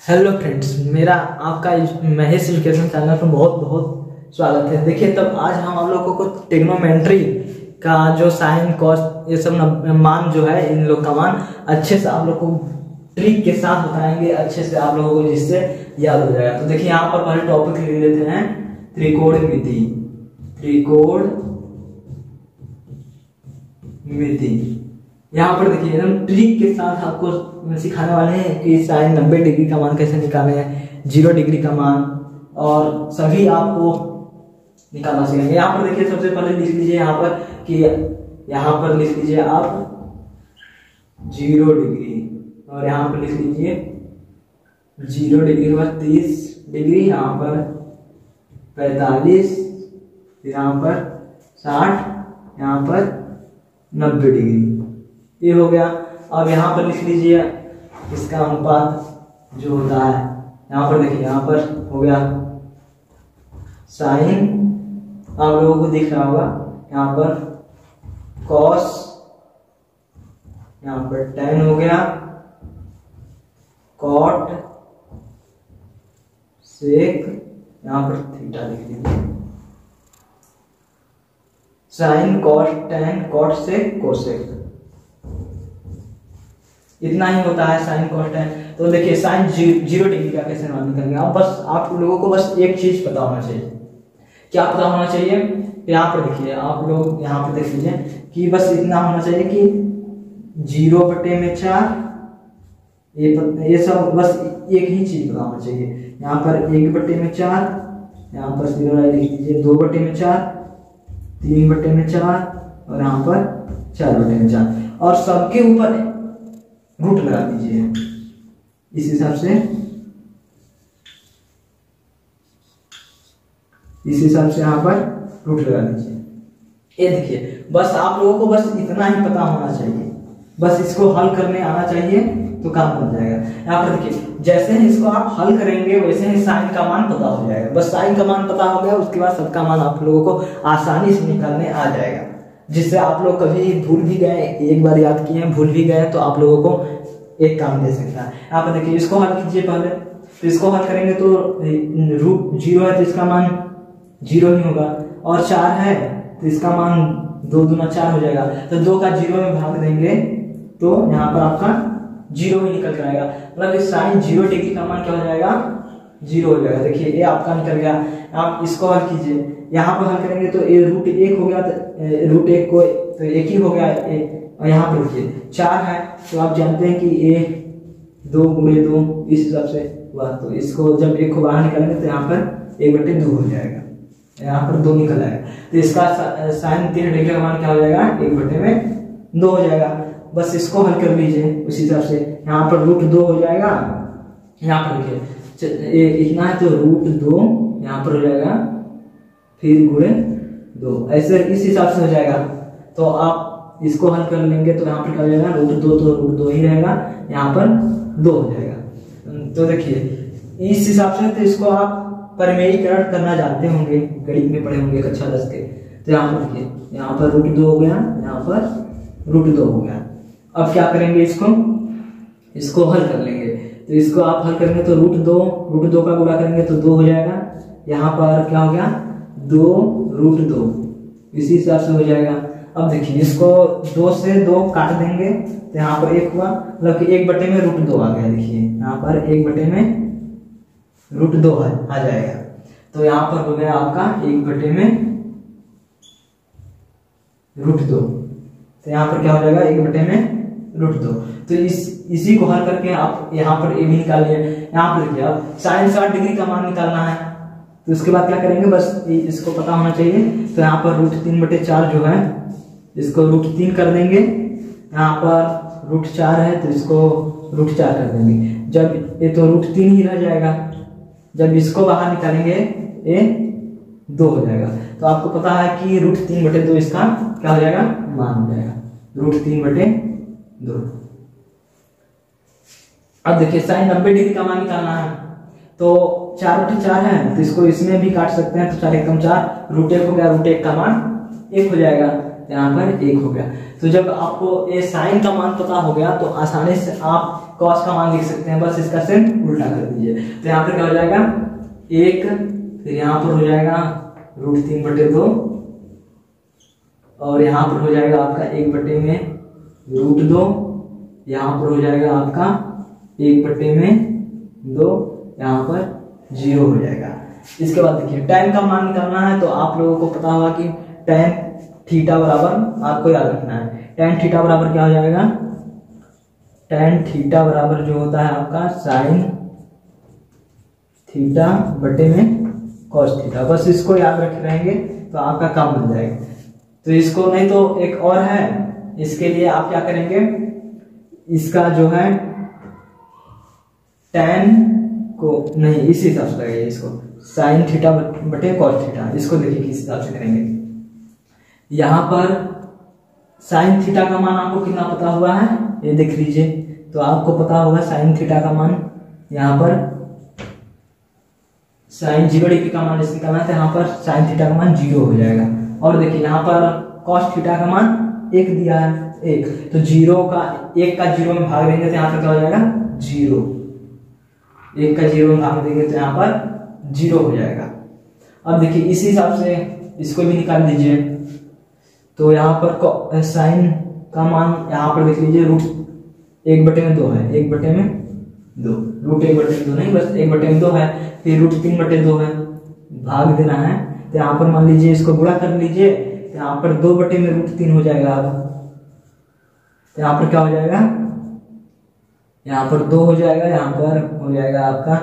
Hello friends, मेरा आपका Mahesh education channel पर बहुत बहुत स्वागत है। देखिए, तब आज हम आप लोगों को ट्रिग्नोमेट्री का जो साइन कॉस ये सब मान जो है, इन लोग का मान अच्छे से आप लोग को ट्रिक के साथ बताएंगे, अच्छे से आप लोगों को, जिससे याद हो जाएगा। तो देखिए, यहाँ पर पहले टॉपिक ले लेते हैं त्रिकोणमिति। यहाँ पर देखिए एकदम ट्रिक के साथ आपको सिखाने वाले हैं कि साइन 90 डिग्री का मान कैसे निकालें हैं, 0 डिग्री का मान, और सभी आपको निकालना सीखेंगे। यहाँ पर देखिए, सबसे पहले लिख लीजिए यहाँ पर कि यहाँ पर लिख लीजिए आप 0 डिग्री, और यहाँ पर लिख लीजिए 0 डिग्री के बाद 30 डिग्री, यहाँ पर 45, यहाँ पर 60, यहाँ पर 90 डिग्री। ये हो गया। अब यहाँ पर लिख लीजिए इसका अनुपात जो होता है। यहाँ पर देखिए, यहाँ पर हो गया साइन, आप लोगों को दिख रहा होगा, यहाँ पर कॉस, यहाँ पर टेन हो गया, कॉट, सेक, यहाँ पर थीटा लिख लीजिए। साइन, कॉस, टेन, कॉट, सेक, कोसेक, इतना ही होता है साइन, कॉस, टेन। तो देखिए, साइन 0 डिग्री का कैसे मान निकालेंगे। अब बस आप लोगों को बस एक चीज पता होना चाहिए। क्या पता होना चाहिए? यहाँ पर देखिए, आप लोग यहाँ पर देख लीजिए कि बस इतना होना चाहिए कि 0/4, ये सब बस एक ही चीज पता होना चाहिए। यहाँ पर 1/4, यहाँ पर 0 लिख लीजिए, 2/4, 3/4, और यहाँ पर 4/4, और सबके ऊपर रूट लगा दीजिए। इस हिसाब से यहाँ पर रूट लगा दीजिए। ये देखिए, बस आप लोगों को बस इतना ही पता होना चाहिए, बस इसको हल करने आना चाहिए तो काम बन जाएगा। यहाँ पर देखिए, जैसे ही इसको आप हल करेंगे वैसे ही साइन का मान पता हो जाएगा। बस साइन का मान पता हो गया, उसके बाद सबका मान आप लोगों को आसानी से निकालने आ जाएगा। जिससे आप लोग कभी भूल भी गए, एक बार याद किए हैं, भूल भी गए, तो आप लोगों को एक काम दे सकता है। यहाँ पर देखिए, इसको हल कीजिए पहले। तो इसको हल करेंगे तो रूट 0 है तो इसका मान 0 ही होगा, और 4 है तो इसका मान 2 दूना 4 हो जाएगा। तो 2 का 0 में भाग देंगे तो यहाँ पर आपका 0 ही निकल कर आएगा। मतलब साइन 0 डिग्री का मान क्या हो जाएगा? 0 हो जाएगा। देखिए, ये आपका निकल गया। आप इसको हल कीजिए। यहाँ पर हल करेंगे तो ये रूट 1 हो गया, तो रूट 1 को तो 1 ही हो गया। और यहाँ पर देखिए 4 है, तो आप जानते हैं कि ये 2 × 2 इस हिसाब से हुआ। तो इसको जब 1 को बाहर निकालेंगे तो यहाँ पर 1/2 हो जाएगा, यहाँ पर 2 निकल आएगा। तो इसका साइन 3 डिग्री का मान क्या हो जाएगा? 1/2 हो जाएगा। बस इसको हल कर लीजिए उसी हिसाब से। यहाँ पर रूट 2 हो जाएगा। यहाँ पर देखिए, इतना है तो रूट 2 यहाँ पर हो जाएगा, फिर गुणे 2, ऐसे इस हिसाब से हो जाएगा। तो आप इसको हल कर लेंगे तो यहाँ पर क्या हो जाएगा? रूट 2 तो रूट 2 ही रहेगा, यहाँ पर 2 हो जाएगा। तो देखिए, इस हिसाब से तो इसको आप परिमेयीकरण करना जानते होंगे, गणित में पढ़े होंगे कक्षा 10 के। तो यहाँ पर देखिए, यहाँ पर रूट 2 हो गया, यहाँ पर रूट 2 हो गया। अब क्या करेंगे? इसको हल कर लेंगे। तो इसको आप हल करेंगे तो रूट 2 का गुणा करेंगे तो 2 हो जाएगा। यहाँ पर क्या हो गया? 2 रूट 2, इसी हिसाब से हो जाएगा। अब देखिए, इसको 2 से 2 काट देंगे तो यहाँ पर 1 हुआ, मतलब कि 1/में रूट 2 आ गया। देखिए, यहाँ पर 1/में रूट 2 आ जाएगा। तो यहाँ पर हो गया आपका 1/में रूट 2। तो यहाँ पर क्या हो जाएगा? 1/में रूट 2। तो इसी को हल करके आप यहाँ पर ए भी निकालिए। यहाँ पर देखिए, अब साइन 60 डिग्री का मान निकालना है। तो उसके बाद क्या करेंगे? बस इसको पता होना चाहिए। तो यहाँ पर रूट 3/4 जो है, इसको रूट 3 कर देंगे। यहाँ पर रूट 4 है तो इसको रूट 4 कर देंगे। जब ये तो रूट 3 ही रह जाएगा, जब इसको बाहर निकालेंगे ये 2 हो जाएगा। तो आपको पता है कि रूट 3/2 इसका क्या हो जाएगा? मान हो जाएगा, रूट 3/2। अब देखिए, साइन 90 डिग्री का मान निकालना है। तो 4/4 है तो इसको इसमें भी काट सकते हैं। तो 4 × 4 रूट 1 हो गया, रूट 1 का मान 1 हो जाएगा। तो यहाँ पर 1 हो गया। तो जब आपको ये साइन का मान पता हो गया तो आसानी से आप कॉस का मान लिख सकते हैं, बस इसका सेम उल्टा कर दीजिए। तो यहाँ पर क्या हो जाएगा 1, फिर यहाँ पर हो जाएगा √3/2 और यहाँ पर हो जाएगा आपका 1/√2, यहाँ पर हो जाएगा आपका 1/2, यहाँ पर 0 हो जाएगा। इसके बाद देखिए tan का मान निकालना है, तो आप लोगों को पता होगा कि tan थीटा बराबर आपको याद रखना है। tan थीटा बराबर क्या हो जाएगा, tan थीटा बराबर जो होता है आपका sin थीटा बटे में cos थीटा। बस इसको याद रखे रहेंगे तो आपका काम बन जाएगा। तो इसको नहीं तो एक और है, इसके लिए आप क्या करेंगे, इसका जो है tan को नहीं इस हिसाब से लगाइए, इसको sin थीटा बटे cos थीटा। इसको देखिए किस हिसाब से करेंगे। यहाँ पर sin थीटा का मान आपको कितना पता हुआ है, ये देख लीजिए। तो आपको पता होगा sin थीटा का मान, यहाँ पर sin 0 का मान इससे निकालना है, तो यहाँ पर sin थीटा का मान 0 हो जाएगा। और देखिए यहाँ पर cos थीटा का मान 1 दिया है, 1, तो 1 का 0 में भाग देंगे तो यहाँ पर क्या हो जाएगा 0, 1 का 0 में भाग देंगे तो यहाँ पर 0 हो जाएगा। अब देखिए इसी हिसाब से इसको भी निकाल दीजिए। तो यहाँ पर साइन का मान यहाँ पर देख लीजिए √1/2 है, 1/2 √1/2 नहीं, बस 1/2 है, फिर √3/2 है, भाग देना है। तो यहाँ पर मान लीजिए इसको गुणा कर लीजिए, तो यहाँ पर 2/√3 हो जाएगा। अब तो यहाँ पर क्या हो जाएगा, यहाँ पर 2 हो जाएगा, यहाँ पर हो जाएगा आपका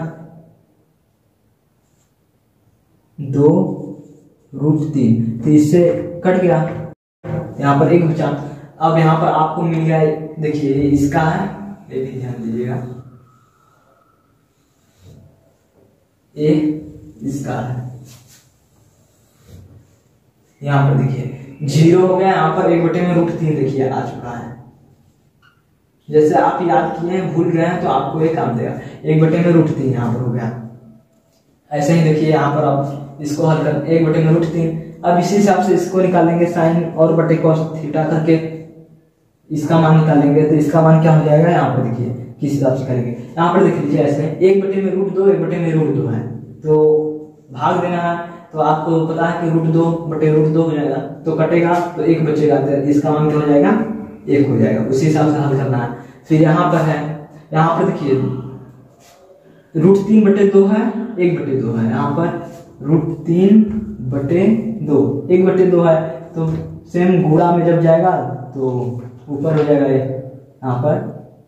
2√3, तो इससे कट गया, यहाँ पर 1 बचा। अब यहाँ पर आपको मिल गया, देखिए ये इसका है, ये भी ध्यान दीजिएगा, ये इसका है। यहाँ पर देखिए 0 हो गया, यहाँ पर 1/√3 देखिए आ चुका है। जैसे आप याद किए हैं, भूल गए हैं, तो आपको ये काम देगा, 1/√3 यहाँ पर हो गया। ऐसे ही देखिए यहाँ पर आप इसको हल कर 1/√3। अब इसी हिसाब से इसको निकालेंगे, साइन और बटे cos थीटा करके इसका मान निकालेंगे। तो इसका मान क्या हो जाएगा, यहाँ पर देखिए किस हिसाब से करेंगे। यहाँ पर देख लीजिए ऐसे 1/√2, 1/√2 है, तो भाग देना है। तो आपको पता है कि √2/√2 हो जाएगा, तो कटेगा तो 1 बचेगा, तो इसका मान क्या हो जाएगा 1 हो जाएगा। उसी हिसाब से हल करना है। फिर यहाँ पर है, यहाँ पर देखिए √3/2 है, 1/2 है, यहाँ पर √3/2, 1/2 है, तो सेम गुणा में जब जाएगा तो ऊपर हो जाएगा, यहाँ पर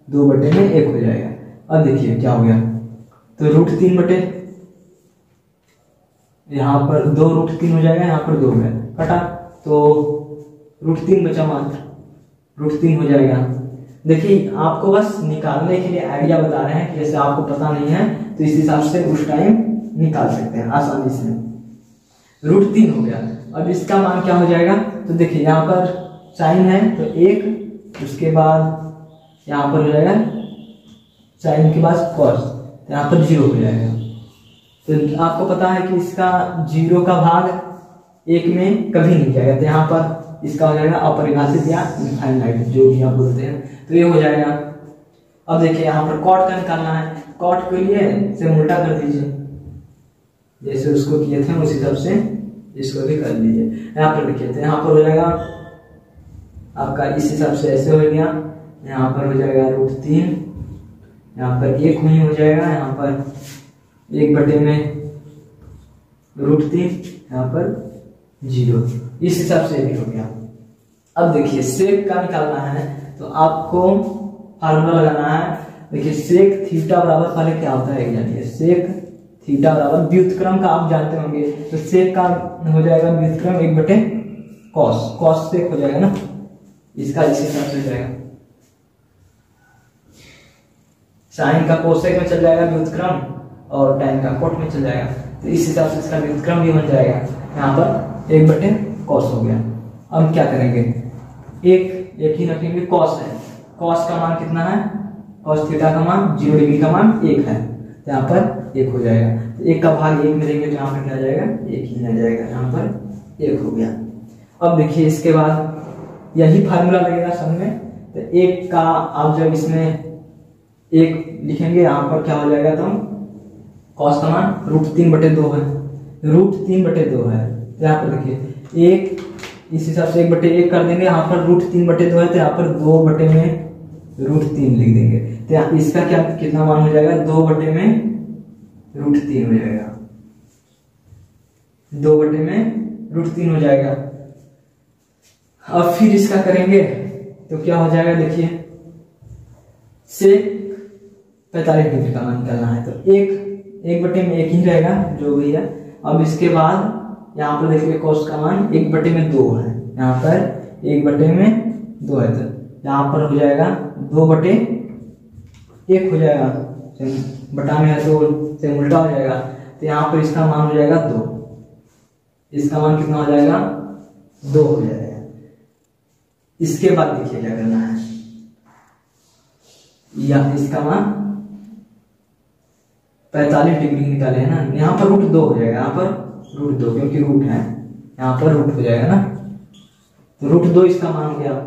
2/1 हो जाएगा। अब देखिए क्या हो गया, तो √3 यहाँ पर 2√3 हो जाएगा, यहाँ पर 2 है, कटा तो √3 बचा, मात्र √3 हो जाएगा। देखिए आपको बस निकालने के लिए आइडिया बता रहे हैं कि जैसे आपको पता नहीं है तो इस हिसाब से उस टाइम निकाल सकते हैं आसानी से। √3 हो गया। अब इसका मान क्या हो जाएगा, तो देखिए यहाँ पर साइन है तो 1, उसके बाद यहाँ पर हो जाएगा साइन के बाद cos, तो यहाँ पर 0 हो जाएगा। तो आपको पता है कि इसका 0 का भाग 1 में कभी नहीं जाएगा, तो यहाँ पर इसका हो जाएगा अपरिभाषित या इनफाइनाइट, जो भी आप बोलते हैं, तो ये हो जाएगा। अब देखिए यहाँ पर cot का निकालना है, cot के लिए से उल्टा कर दीजिए, जैसे उसको किए थे उसी हिसाब से इसको भी कर लीजिए। यहाँ पर देखिए तो यहाँ पर हो जाएगा आपका इस हिसाब से ऐसे हो गया, यहाँ पर हो जाएगा √3, यहाँ पर 1 वहीं हो जाएगा, यहाँ पर 1/√3, यहाँ पर 0, इस हिसाब से भी हो गया। अब देखिए सेक का निकालना है, तो आपको फार्मूला लगाना है। देखिए सेक थीटा बराबर, पहले क्या होता है जानिए, सेक थीटा बराबर व्युत्क्रम का आप जानते होंगे, तो सेक का हो जाएगा व्युत्क्रम 1/cos, cos सेक हो जाएगा ना, इसका इस हिसाब से हो जाएगा। साइन का कोसेक में चल जाएगा व्युत्क्रम और tan का कोट में चल जाएगा, तो इस हिसाब से इसका व्युत्क्रम भी बन जाएगा। यहाँ पर 1/cos हो गया। अब क्या करेंगे, एक ही रखेंगे, cos है, cos का मान कितना है, cos थीटा का मान 0 डिग्री का मान 1 है, तो यहाँ पर 1 हो जाएगा। तो 1 का भाग 1 में देंगे तो यहाँ पर क्या आ जाएगा, 1 ही आ जाएगा, यहाँ पर 1 हो गया। अब देखिए इसके बाद यही फार्मूला लगेगा सब में। तो एक का आप जब इसमें एक लिखेंगे यहाँ पर क्या हो जाएगा, तो कॉस का मान √3/2 है, √3/2 है। तो यहाँ पर देखिए एक इस हिसाब से 1/1 कर देंगे, यहाँ पर √3/2 है तो यहाँ पर 2/√3 लिख देंगे। तो इसका क्या कितना मान हो जाएगा, 2/√3 हो जाएगा, 2/√3 हो जाएगा। अब फिर इसका करेंगे तो क्या हो जाएगा, देखिए सेक 45 डिग्री का मान निकालना है। तो 1/1 ही रहेगा जो भी है। अब इसके बाद यहाँ पर देखिए cos का मान 1/2 है, यहाँ पर 1/2 है। तो यहाँ पर हो जाएगा 2/1 हो जाएगा, बटा में है तो से उल्टा हो जाएगा। तो यहाँ पर इसका मान हो जाएगा 2, इसका मान कितना हो जाएगा, 2 हो जाएगा। इसके बाद देखिए क्या करना है, या इसका मान 45 डिग्री निकाले है ना, यहाँ पर √2 हो जाएगा, यहाँ पर √2 क्योंकि रूट है, यहाँ पर रूट हो जाएगा ना, तो √2 इसका मान हो गया।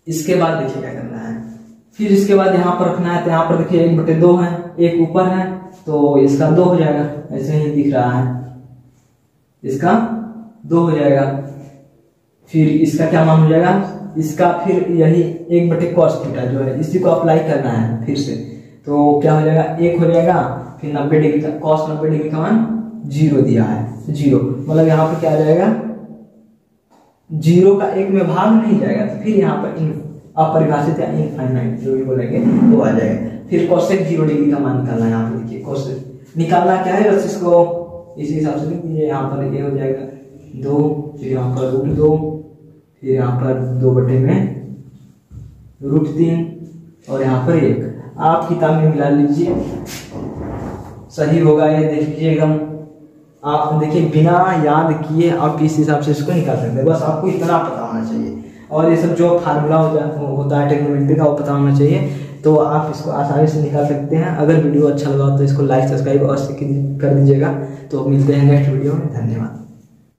इसके बाद देखिए क्या करना है, फिर इसके बाद यहाँ पर रखना है। तो यहाँ पर देखिए 1/2 है, एक ऊपर है तो इसका 2 हो जाएगा, ऐसे ही दिख रहा है, इसका 2 हो जाएगा। फिर इसका क्या मान हो जाएगा, इसका फिर यही 1/cos थीटा जो है इसी को अप्लाई करना है फिर से। तो क्या हो जाएगा, 1 हो जाएगा, फिर 90 डिग्री का cos 90 डिग्री का मान 0 दिया है, 0 मतलब यहाँ पर क्या आ जाएगा, 0 का 1 में भाग नहीं जाएगा। तो फिर यहाँ पर अपरिभाषित या इनफाइनाइट जो भी बोलेंगे वो आ जाएगा। फिर cosec 0 डिग्री का मान निकालना है। यहाँ पर देखिए cosec निकालना क्या है, बस इसको इसी हिसाब से लिख दीजिए। यहाँ पर ये हो जाएगा 2, फिर यहाँ पर √2, फिर यहाँ पर 2/√3 और यहाँ पर 1। आप किताब में मिला लीजिए, सही होगा ये, देख लीजिए एकदम। आप देखिए बिना याद किए आप इस हिसाब से इसको निकाल सकते हैं, बस आपको इतना पता होना चाहिए। और ये सब जो फार्मूला होता है ट्रिग्नोमेट्री का वो पता होना चाहिए, तो आप इसको आसानी से निकाल सकते हैं। अगर वीडियो अच्छा लगा तो इसको लाइक, सब्सक्राइब और कर दीजिएगा। तो मिलते हैं नेक्स्ट वीडियो में, धन्यवाद।